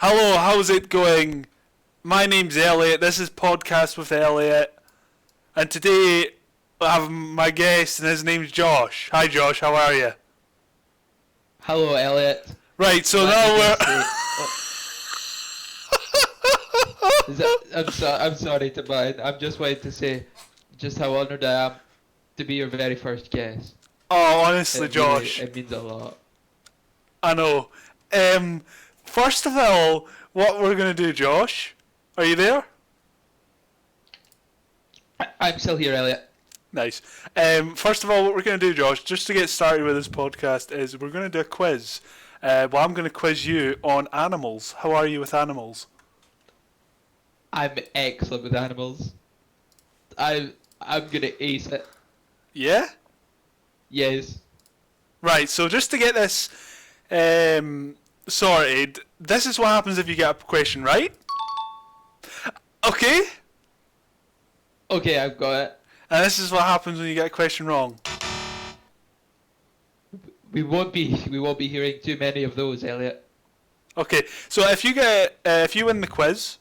Hello, how's it going? My name's Elliot. This is Podcast with Elliot. And today I have my guest, and his name's Josh. Hi, Josh. How are you? Hello, Elliot. Right, so Let now me we're... just say- I'm sorry to mind. I'm just waiting to say just how honoured I am to be your very first guest. Oh, honestly, Really, Josh. it means a lot. I know. First of all, what we're going to do, Josh... Are you there? I'm still here, Elliot. Nice. First of all, what we're going to do, Josh, just to get started with this podcast, is we're going to do a quiz. I'm going to quiz you on animals. How are you with animals? I'm excellent with animals. I'm gonna ace it. Yeah? Yes. Right, so just to get this sorted, this is what happens if you get a question right. Okay? Okay, I've got it. And this is what happens when you get a question wrong. We won't be hearing too many of those, Elliot. Okay, so if you win the quiz,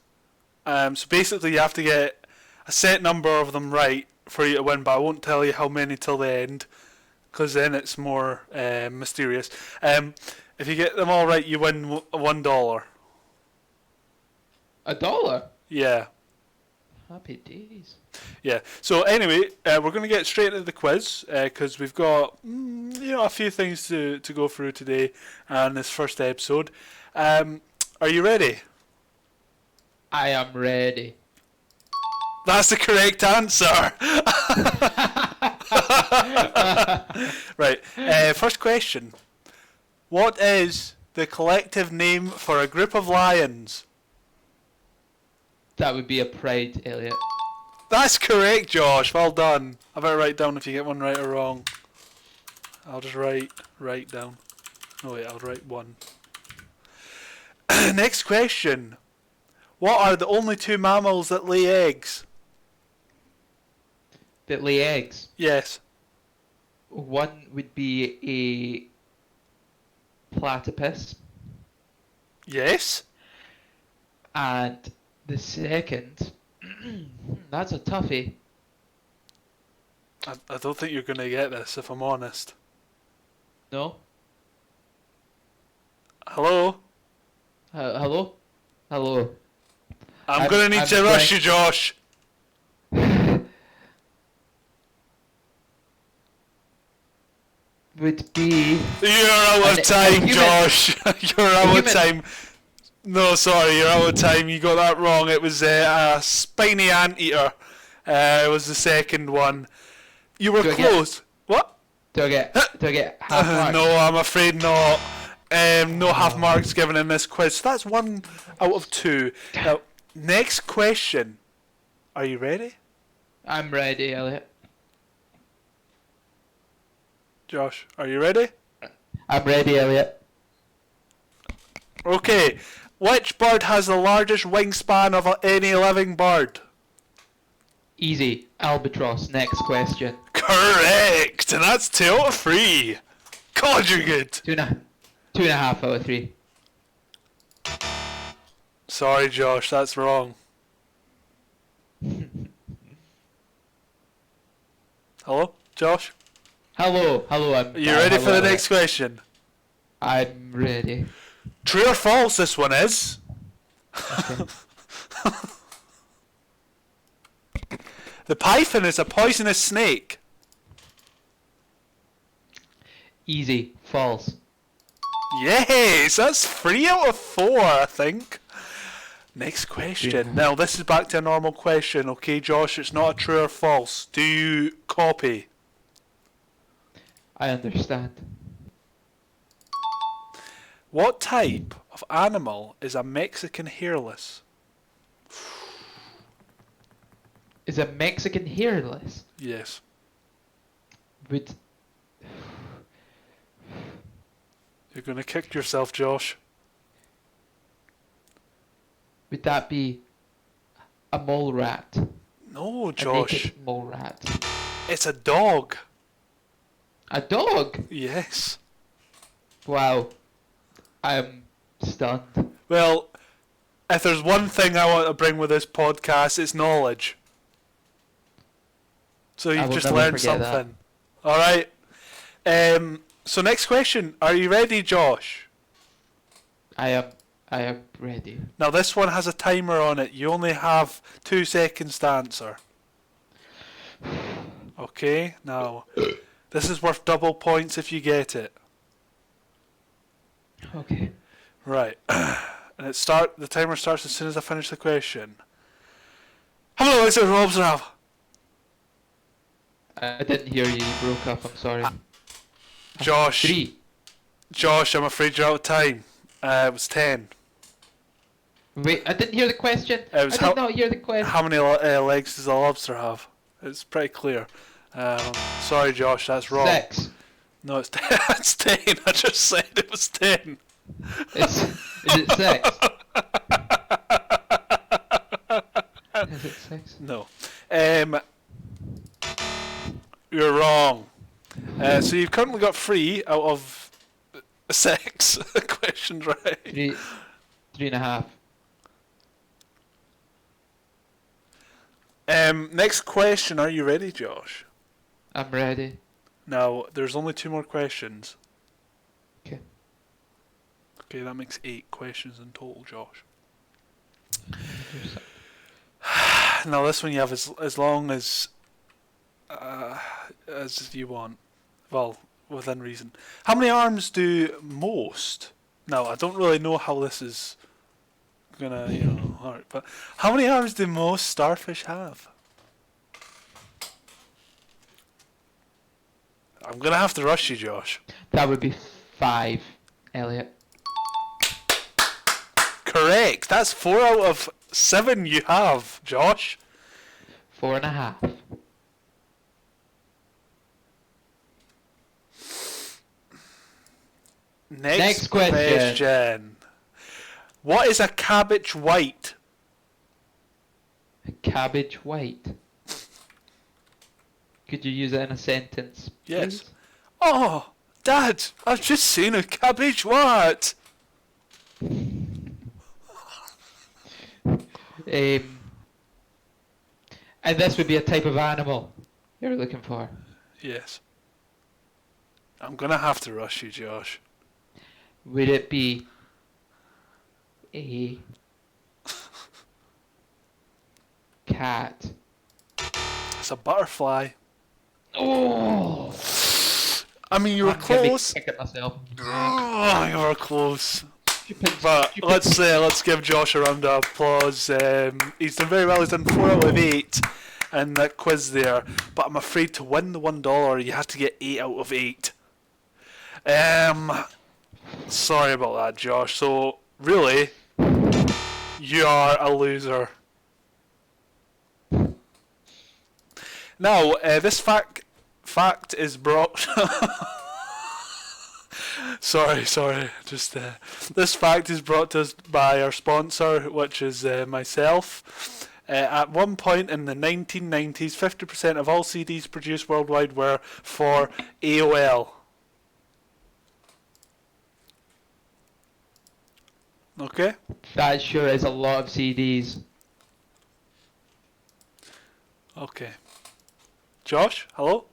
so basically you have to get a set number of them right for you to win, but I won't tell you how many till the end, because then it's more mysterious. If you get them all right, you win $1. $1? Yeah. Happy days. Yeah. So anyway, we're going to get straight into the quiz because we've got a few things to go through today on this first episode. Are you ready? I am ready. That's the correct answer. Right. First question. What is the collective name for a group of lions? That would be a pride, Elliot. That's correct, Josh. Well done. I better write down if you get one right or wrong. I'll just write down. Oh wait, I'll write one. Next question. What are the only two mammals that lay eggs? That lay eggs. Yes. One would be a platypus, Yes? and the second, that's a toughie. I don't think you're going to get this, if I'm honest. No? Hello? Hello? Hello? I'm going to need to rush you, Josh. Would be... You're out of time, Josh. You're out of time. No, sorry, you're out of time. You got that wrong. It was a spiny anteater. Was the second one. You were close. What? Do I get half marks? No, I'm afraid not. No half marks given in this quiz. So that's 1 out of 2. Now, next question. Are you ready? I'm ready, Elliot. Josh, are you ready? I'm ready, Elliot. Okay. Which bird has the largest wingspan of any living bird? Easy. Albatross. Next question. Correct! And that's 2 out of 3. God, you're good. 2.5 out of 3. Sorry, Josh, that's wrong. Hello, Josh? Hello. Are you ready for the next question? I'm ready. True or false, this one is. Okay. The python is a poisonous snake. Easy. False. Yes, that's 3 out of 4, I think. Next question. Yeah. Now, this is back to a normal question, okay, Josh? It's not a true or false. Do you copy? I understand. What type of animal is a Mexican hairless? Is a Mexican hairless? Yes. Would You're going to kick yourself, Josh. that be a mole rat? No, A Josh. naked mole rat. It's a dog. A dog? Yes. Wow. I'm stunned. Well, If there's one thing I want to bring with this podcast, it's knowledge. So I you've will just never learned forget that. something. All right. So next question. Are you ready, Josh? I am ready. Now this one has a timer on it. You only have 2 seconds to answer. Okay. Now, this is worth double points if you get it. Okay. Right. And the timer starts as soon as I finish the question. How many legs does a lobster have? I didn't hear you. You broke up. I'm sorry. Josh. 3. Josh, I'm afraid you're out of time. It was 10. Wait, I didn't hear the question. It was I did not hear the question. How many legs does a lobster have? It's pretty clear. Sorry, Josh, that's wrong. 6. No, it's 10. It's 10. I just said it was 10. Is it 6? Is it 6? No. You're wrong. So you've currently got 3 out of 6 questions right. 3.5. Next question. Are you ready, Josh? I'm ready. Now, there's only 2 more questions. Okay. Okay, that makes 8 questions in total, Josh. Now, this one you have as long as you want. Well, within reason. How many arms do most? Now, I don't really know how this is gonna, work, but how many arms do most starfish have? I'm gonna have to rush you, Josh. That would be 5, Elliot. Correct. That's 4 out of 7 you have, Josh. 4.5. Next question. What is a cabbage white? A cabbage white. Could you use it in a sentence, Yes. please? Oh, Dad, I've just seen a cabbage white. And this would be a type of animal you're looking for. Yes. I'm gonna have to rush you, Josh. Would it be a cat? It's a butterfly. Oh! I mean, you were I'm gonna be close. kicking myself. Oh, you were close. Stupid, But stupid. let's give Josh a round of applause. He's done very well. He's done 4 out of 8 in that quiz there. But I'm afraid to win the $1, you have to get 8 out of 8. Sorry about that, Josh. So really, you are a loser. Now, this fact is brought. Sorry. Just this fact is brought to us by our sponsor, which is myself. At one point in the 1990s, 50% of all CDs produced worldwide were for AOL. Okay. That sure is a lot of CDs. Okay. Josh, hello?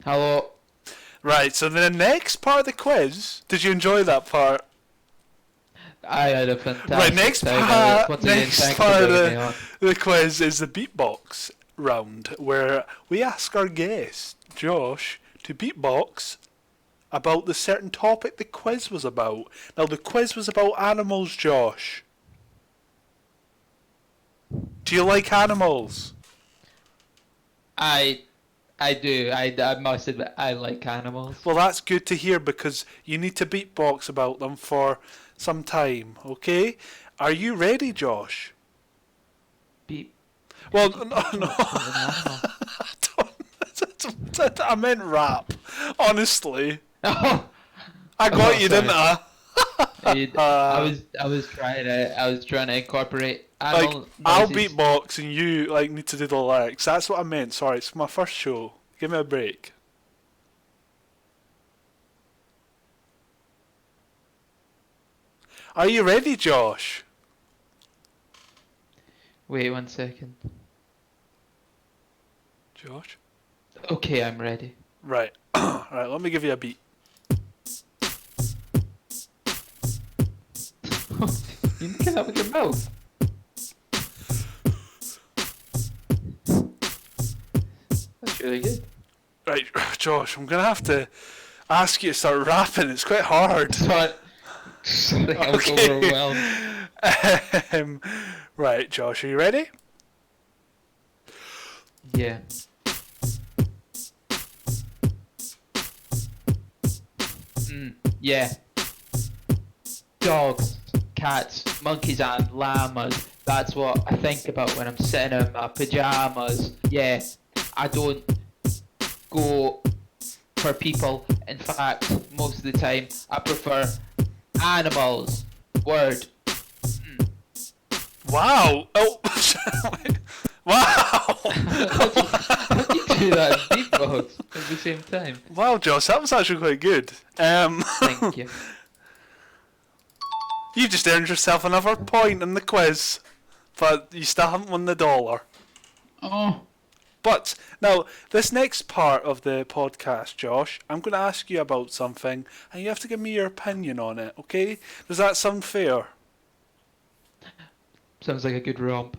Hello. Right, so the next part of the quiz, did you enjoy that part? I had a fantastic Right, next time. part, Once again, next thanks part for of bringing me on. the quiz is the beatbox round, where we ask our guest, Josh, to beatbox about the certain topic the quiz was about. Now, the quiz was about animals, Josh. Do you like animals? I do. I must admit, I like animals. Well, that's good to hear because you need to beatbox about them for some time, okay? Are you ready, Josh? Beep. Well, no. I meant rap. Honestly, Oh, I got you, sorry. didn't I? I was trying to incorporate Like, animal I'll noises. beatbox and you need to do the lyrics. That's what I meant. Sorry, it's my first show. Give me a break. Are you ready, Josh? Wait 1 second. Josh? Okay, I'm ready. Right. Right, let me give you a beat. You making that with your mouth? That's really good. Right, Josh, I'm going to have to ask you to start rapping. It's quite hard. Sorry, I was Okay. overwhelmed. Right, Josh, are you ready? Yeah. Yeah. Dogs, cats, monkeys and llamas. That's what I think about when I'm sitting in my pajamas. Yeah. I don't go for people. In fact, most of the time, I prefer animals. Word. Wow. Oh. Wow. How do you do that in beatbox at the same time? Wow, Josh, that was actually quite good. Thank you. You just earned yourself another point in the quiz, but you still haven't won the dollar. Oh. But now, this next part of the podcast, Josh, I'm going to ask you about something, and you have to give me your opinion on it, okay? Does that sound fair? Sounds like a good romp.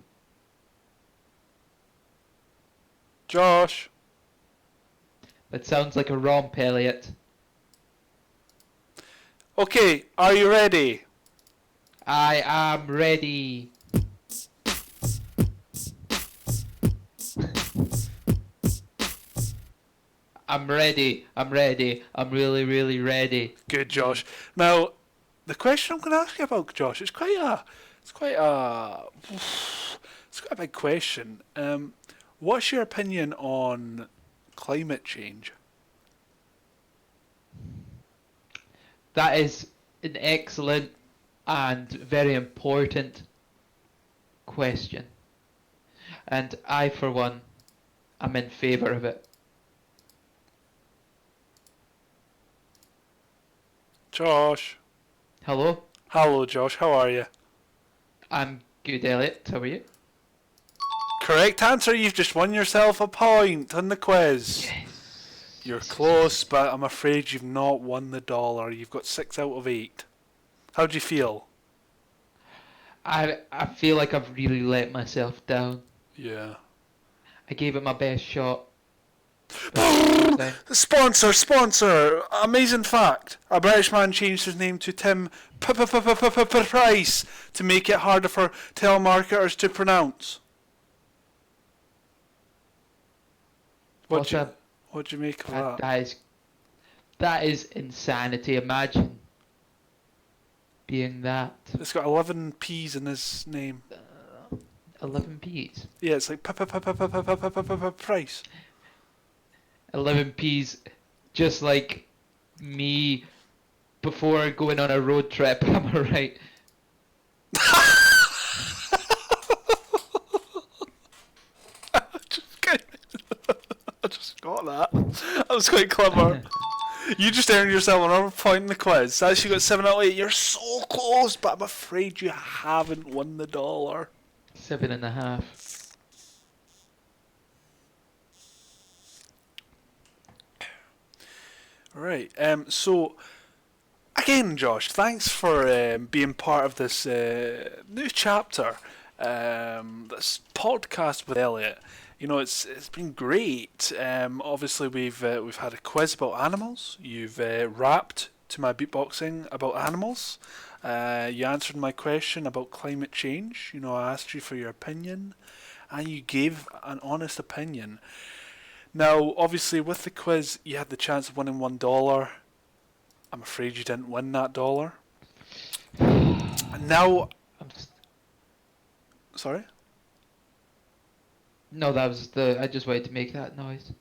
Josh? That sounds like a romp, Elliot. Okay, are you ready? I am ready. I'm ready. I'm ready. I'm really, really ready. Good, Josh. Now, the question I'm going to ask you about, Josh, it's quite a big question. What's your opinion on climate change? That is an excellent and very important question. And I, for one, am in favour of it. Josh. Hello? Hello, Josh. How are you? I'm good, Elliot. How are you? Correct answer. You've just won yourself a point on the quiz. Yes. You're close, but I'm afraid you've not won the dollar. You've got 6 out of 8. How do you feel? I feel like I've really let myself down. Yeah. I gave it my best shot. But Sponsor! Amazing fact. A British man changed his name to Tim Price to make it harder for telemarketers to pronounce. What do you make of that? That is insanity. Imagine being that. It's got 11 P's in his name. 11 P's. Yeah, it's like Price. 11 P's, just like me before going on a road trip. Am I right? I just got that. That was quite clever. You just earned yourself another point in the quiz. That's you got 7 out of 8. You're so close, but I'm afraid you haven't won the dollar. 7.5. Right. So again, Josh, thanks for being part of this new chapter, this podcast with Elliot. You know, it's been great. Obviously, we've had a quiz about animals. You've rapped to my beatboxing about animals. You answered my question about climate change. You know, I asked you for your opinion, and you gave an honest opinion. Now, obviously, with the quiz, you had the chance of winning $1. I'm afraid you didn't win that dollar. Now, sorry? No, I just wanted to make that noise.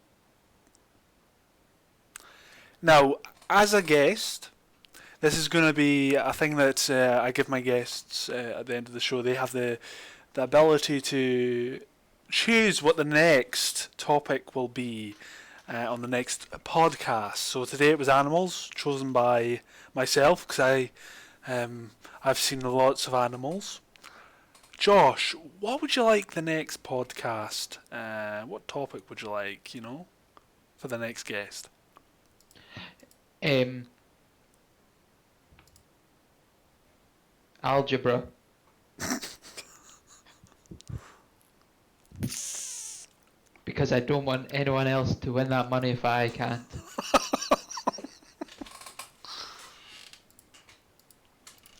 Now, as a guest, this is going to be a thing that I give my guests at the end of the show. They have the ability to choose what the next topic will be on the next podcast. So today it was animals, chosen by myself because I've seen lots of animals. Josh, what would you like the next podcast? What topic would you like, for the next guest? Algebra. Because I don't want anyone else to win that money if I can't.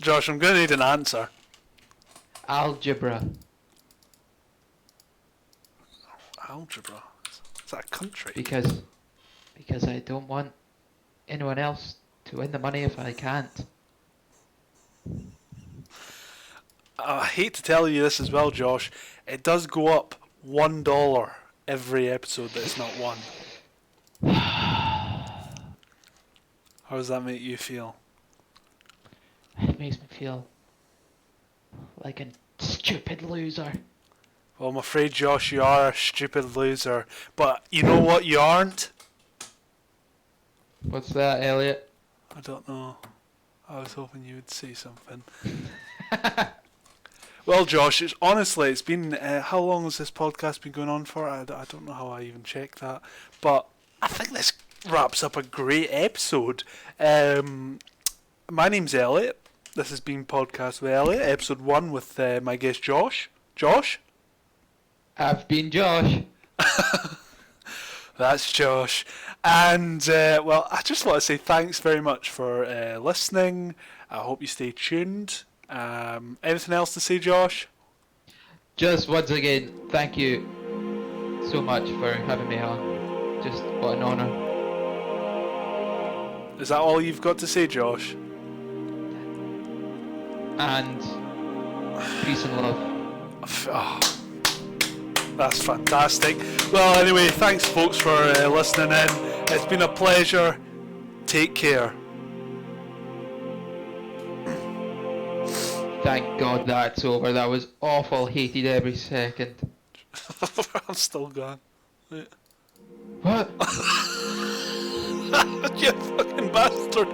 Josh, I'm going to need an answer. Algebra. Algebra? Is that a country? Because I don't want anyone else to win the money if I can't. I hate to tell you this as well, Josh. It does go up $1 every episode that it's not won. How does that make you feel? It makes me feel like a stupid loser. Well, I'm afraid, Josh, you are a stupid loser. But you know what you aren't? What's that, Elliot? I don't know. I was hoping you would say something. Well, Josh, it's been, how long has this podcast been going on for? I don't know how I even checked that. But I think this wraps up a great episode. My name's Elliot. This has been Podcast with Elliot, episode 1 with my guest Josh. Josh? I've been Josh. That's Josh. And, well, I just want to say thanks very much for listening. I hope you stay tuned. Anything else to say, Josh? Just once again, thank you so much for having me on. Just what an honour. Is that all you've got to say, Josh? And peace and love. Oh, that's fantastic. Well, anyway, thanks, folks, for listening in. It's been a pleasure. Take care. Thank God that's over. That was awful. Hated every second. I'm still gone. Wait. What? You fucking bastard.